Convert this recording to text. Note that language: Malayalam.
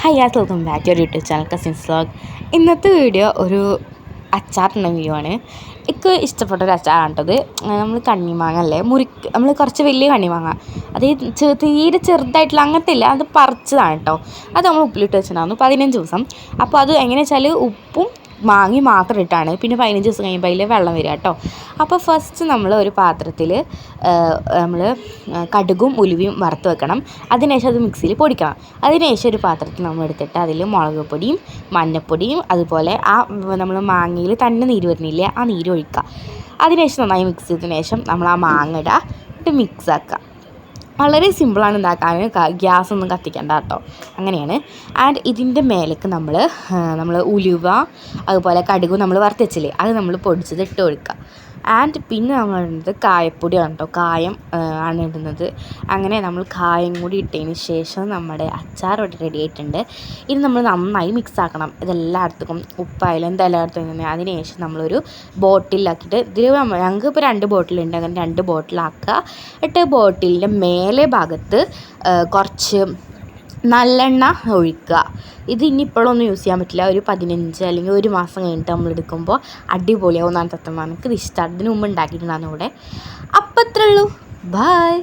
ഹായ് യാസ് welcome back to YouTube channel cousins vlog. ഇന്നത്തെ വീഡിയോ ഒരു അച്ചാറിൻ്റെ വീഡിയോ ആണ്. എനിക്ക് ഇഷ്ടപ്പെട്ട ഒരു അച്ചാറാണ് കേട്ടത്. നമ്മൾ കണ്ണിമാങ്ങ അല്ലേ നമ്മൾ കുറച്ച് വലിയ കണ്ണിമാങ്ങ, അത് തീരെ ചെറുതായിട്ടുള്ള അങ്ങനത്തെ ഇല്ല, അത് പറിച്ചതാണ് കേട്ടോ. അത് നമ്മൾ ഉപ്പിലിട്ട് വെച്ചിട്ടുണ്ടായിരുന്നു 15 ദിവസം. അപ്പോൾ അത് എങ്ങനെയാ വെച്ചാൽ ഉപ്പും മാങ്ങി മാത്രം ഇട്ടാണ്. പിന്നെ 15 ദിവസം കഴിയുമ്പോൾ അതിൽ വെള്ളം വരിക കേട്ടോ. അപ്പോൾ ഫസ്റ്റ് നമ്മൾ ഒരു പാത്രത്തിൽ നമ്മൾ കടുകും ഉലുവയും വറുത്ത് വെക്കണം. അതിനുശേഷം അത് മിക്സിയിൽ പൊടിക്കണം. അതിനുശേഷം ഒരു പാത്രത്തിൽ നമ്മൾ എടുത്തിട്ട് അതിൽ മുളക് പൊടിയും മഞ്ഞൾപ്പൊടിയും അതുപോലെ ആ നമ്മൾ മാങ്ങയിൽ തന്നെ നീര് വരുന്നില്ലേ, ആ നീര് ഒഴിക്കുക. അതിനുശേഷം നന്നായി മിക്സ് ചെയ്തതിന് ശേഷം നമ്മൾ ആ മാങ്ങ ഇടുക, ഇട്ട് മിക്സ് ആക്കുക. വളരെ സിമ്പിളാണ് ഉണ്ടാക്കാൻ, ഗ്യാസൊന്നും കത്തിക്കണ്ട കേട്ടോ. അങ്ങനെയാണ്. ആൻഡ് ഇതിൻ്റെ മേലേക്ക് നമ്മൾ ഉലുവ അതുപോലെ കടുകും നമ്മൾ വറുത്ത് വെച്ചില്ലേ, അത് നമ്മൾ പൊടിച്ചത് ഇട്ട് കൊടുക്കുക. ആൻഡ് പിന്നെ നമ്മൾ ഇടുന്നത് കായപ്പൊടിയാണ് കേട്ടോ. കായം ആണ് ഇടുന്നത്. അങ്ങനെ നമ്മൾ കായം കൂടി ഇട്ടതിന് ശേഷം നമ്മുടെ അച്ചാർ ഇവിടെ റെഡി ആയിട്ടുണ്ട്. ഇത് നമ്മൾ നന്നായി മിക്സ് ആക്കണം. ഇതെല്ലായിടത്തും ഉപ്പായാലും എന്തെല്ലായിടത്തും തന്നെ. അതിന് ശേഷം നമ്മളൊരു ബോട്ടിലാക്കിയിട്ട് ഞങ്ങൾക്ക് ഇപ്പോൾ 2 ബോട്ടിലുണ്ട്, അങ്ങനെ 2 ബോട്ടിലാക്കുക. എന്നിട്ട് ബോട്ടിലിൻ്റെ മേലെ ഭാഗത്ത് കുറച്ച് നല്ലെണ്ണ ഒഴിക്കുക. ഇത് ഇനിയിപ്പോഴൊന്നും യൂസ് ചെയ്യാൻ പറ്റില്ല, ഒരു 15 അല്ലെങ്കിൽ 1 മാസം കഴിഞ്ഞിട്ട് നമ്മൾ എടുക്കുമ്പോൾ അടിപൊളിയാവും എന്നാണ് സത്യം. എനിക്കിത് ഇഷ്ടമാണ്. അതിന് മുമ്പ് ഉണ്ടാക്കിയിട്ടുണ്ടായിരുന്നു ഇവിടെ. അപ്പം അത്രേ ഉള്ളൂ. ബൈ.